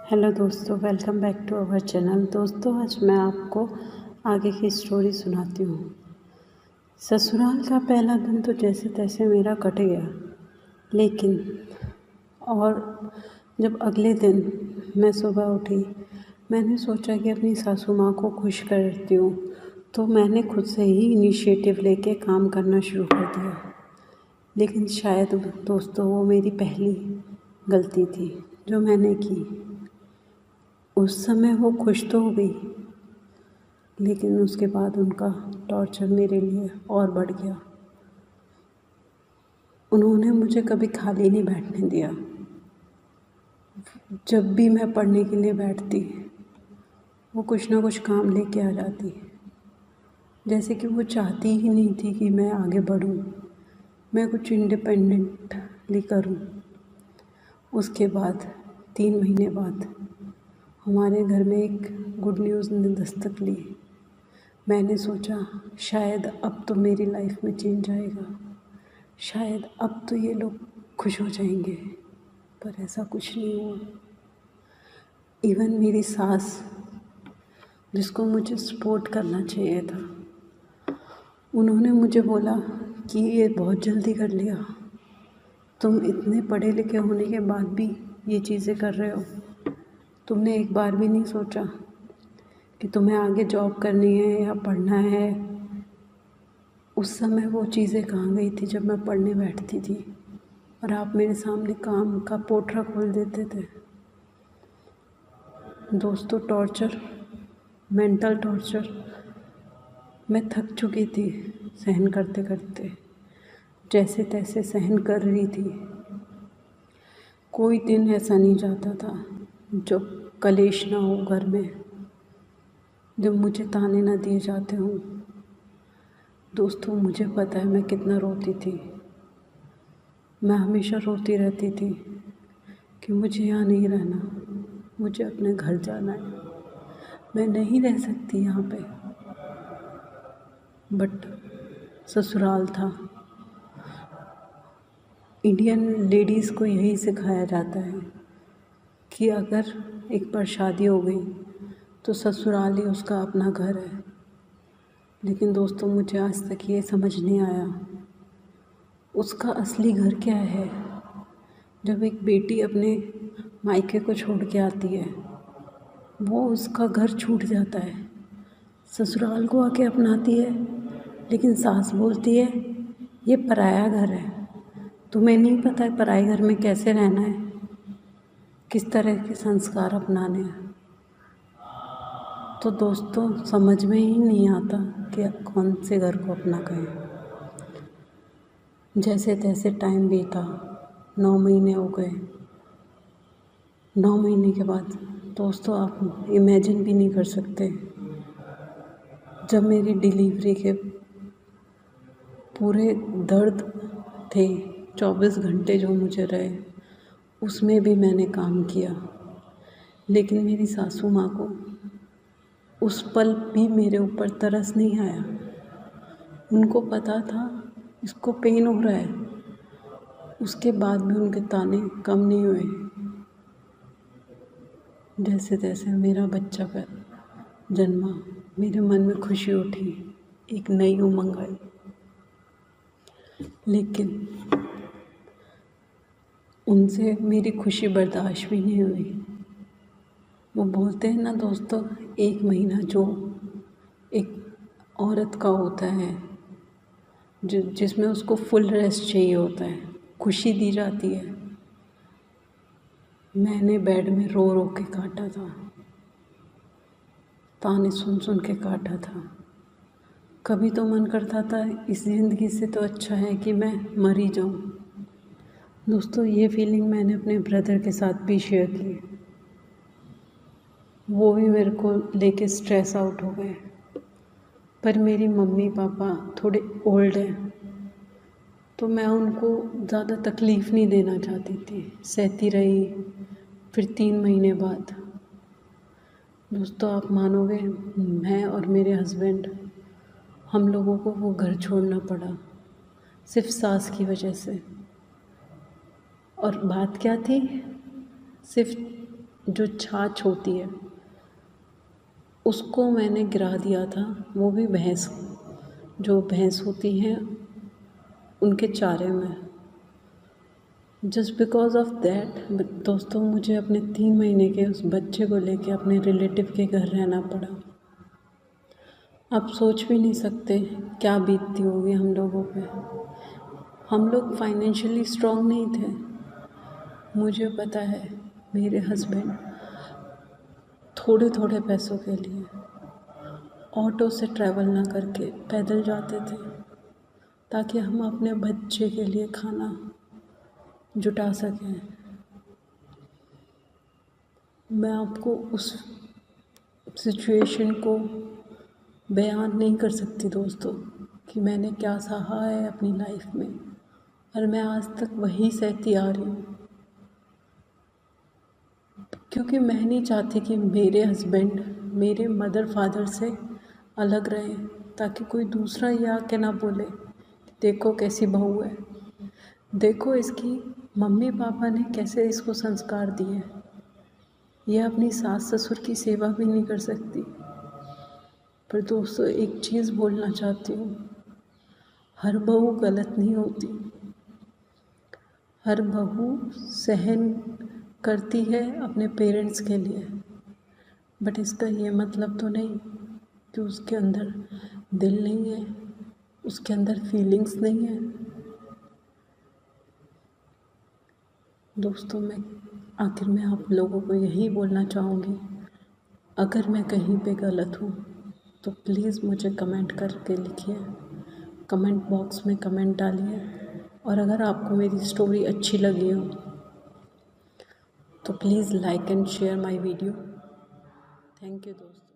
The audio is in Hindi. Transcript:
हेलो दोस्तों, welcome back to our channel. दोस्तों, आज मैं आपको आगे की स्टोरी सुनाती हूँ। ससुराल का पहला दिन तो जैसे तैसे मेरा कट गया, लेकिन और जब अगले दिन मैं सुबह उठी, मैंने सोचा कि अपनी सासू माँ को खुश करती हूँ, तो मैंने खुद से ही इनिशिएटिव लेके काम करना शुरू कर दिया। लेकिन शायद दोस्तों वो मेरी पहली गलती थी जो मैंने की। उस समय वो खुश तो हो गई, लेकिन उसके बाद उनका टॉर्चर मेरे लिए और बढ़ गया। उन्होंने मुझे कभी खाली नहीं बैठने दिया। जब भी मैं पढ़ने के लिए बैठती, वो कुछ ना कुछ काम लेके आ जाती, जैसे कि वो चाहती ही नहीं थी कि मैं आगे बढ़ूं, मैं कुछ इंडिपेंडेंटली करूं। उसके बाद 3 महीने बाद हमारे घर में एक गुड न्यूज़ ने दस्तक ली। मैंने सोचा शायद अब तो मेरी लाइफ में चेंज आएगा, शायद अब तो ये लोग खुश हो जाएंगे, पर ऐसा कुछ नहीं हुआ। इवन मेरी सास, जिसको मुझे सपोर्ट करना चाहिए था, उन्होंने मुझे बोला कि ये बहुत जल्दी कर लिया, तुम इतने पढ़े लिखे होने के बाद भी ये चीज़ें कर रहे हो, तुमने एक बार भी नहीं सोचा कि तुम्हें आगे जॉब करनी है या पढ़ना है। उस समय वो चीज़ें कहाँ गई थी जब मैं पढ़ने बैठती थी और आप मेरे सामने काम का पोटरा खोल देते थे। दोस्तों, टॉर्चर, मेंटल टॉर्चर मैं थक चुकी थी सहन करते करते। जैसे तैसे सहन कर रही थी। कोई दिन ऐसा नहीं जाता था जो कलेश ना हो घर में, जब मुझे ताने ना दिए जाते हों। दोस्तों, मुझे पता है मैं कितना रोती थी। मैं हमेशा रोती रहती थी कि मुझे यहाँ नहीं रहना, मुझे अपने घर जाना है, मैं नहीं रह सकती यहाँ पे। बट ससुराल था। इंडियन लेडीज़ को यही सिखाया जाता है कि अगर एक बार शादी हो गई तो ससुराल ही उसका अपना घर है। लेकिन दोस्तों, मुझे आज तक ये समझ नहीं आया उसका असली घर क्या है। जब एक बेटी अपने मायके को छोड़ के आती है, वो उसका घर छूट जाता है, ससुराल को आके अपनाती है, लेकिन सास बोलती है ये पराया घर है, तुम्हें नहीं पता है पराए घर में कैसे रहना है, किस तरह के संस्कार अपनाने हैं। तो दोस्तों, समझ में ही नहीं आता कि कौन से घर को अपना कहें। जैसे तैसे टाइम बीता, 9 महीने हो गए। 9 महीने के बाद दोस्तों, आप इमेजिन भी नहीं कर सकते, जब मेरी डिलीवरी के पूरे दर्द थे, 24 घंटे जो मुझे रहे, उसमें भी मैंने काम किया। लेकिन मेरी सासू माँ को उस पल भी मेरे ऊपर तरस नहीं आया। उनको पता था इसको पेन हो रहा है, उसके बाद भी उनके ताने कम नहीं हुए। जैसे तैसे मेरा बच्चा का जन्मा, मेरे मन में खुशी उठी, एक नई उमंग आई। लेकिन उनसे मेरी खुशी बर्दाश्त भी नहीं हुई। वो बोलते हैं ना दोस्तों, 1 महीना जो एक औरत का होता है, जिसमें उसको फुल रेस्ट चाहिए होता है, खुशी दी जाती है, मैंने बेड में रो रो के काटा था, ताने सुन सुन के काटा था। कभी तो मन करता था इस ज़िंदगी से तो अच्छा है कि मैं मर ही जाऊँ। दोस्तों, ये फीलिंग मैंने अपने ब्रदर के साथ भी शेयर की। वो भी मेरे को लेके स्ट्रेस आउट हो गए। पर मेरी मम्मी पापा थोड़े ओल्ड हैं, तो मैं उनको ज़्यादा तकलीफ़ नहीं देना चाहती थी, सहती रही। फिर 3 महीने बाद दोस्तों, आप मानोगे, मैं और मेरे हस्बैंड, हम लोगों को वो घर छोड़ना पड़ा सिर्फ सास की वजह से। और बात क्या थी, सिर्फ जो छाछ होती है उसको मैंने गिरा दिया था, वो भी भैंस, जो भैंस होती हैं उनके चारे में। जस्ट बिकॉज ऑफ दैट दोस्तों मुझे अपने 3 महीने के उस बच्चे को लेके अपने रिलेटिव के घर रहना पड़ा। आप सोच भी नहीं सकते क्या बीतती होगी हम लोगों पे। हम लोग फाइनेंशियली स्ट्रॉन्ग नहीं थे। मुझे पता है मेरे हस्बैंड थोड़े थोड़े पैसों के लिए ऑटो से ट्रैवल ना करके पैदल जाते थे ताकि हम अपने बच्चे के लिए खाना जुटा सकें। मैं आपको उस सिचुएशन को बयान नहीं कर सकती दोस्तों कि मैंने क्या सहा है अपनी लाइफ में, और मैं आज तक वही सहती आ रही हूँ, क्योंकि मैं नहीं चाहती कि मेरे हस्बैंड मेरे मदर फादर से अलग रहें, ताकि कोई दूसरा ये आके ना बोले देखो कैसी बहू है, देखो इसकी मम्मी पापा ने कैसे इसको संस्कार दिए, यह अपनी सास ससुर की सेवा भी नहीं कर सकती। पर दोस्तों एक चीज़ बोलना चाहती हूँ, हर बहू गलत नहीं होती। हर बहू सहन करती है अपने पेरेंट्स के लिए, बट इसका ये मतलब तो नहीं कि उसके अंदर दिल नहीं है, उसके अंदर फीलिंग्स नहीं है। दोस्तों मैं आखिर में आप लोगों को यही बोलना चाहूँगी, अगर मैं कहीं पे गलत हूँ तो प्लीज़ मुझे कमेंट करके लिखिए, कमेंट बॉक्स में कमेंट डालिए। और अगर आपको मेरी स्टोरी अच्छी लगी हो तो please like and share my video. Thank you दोस्तों।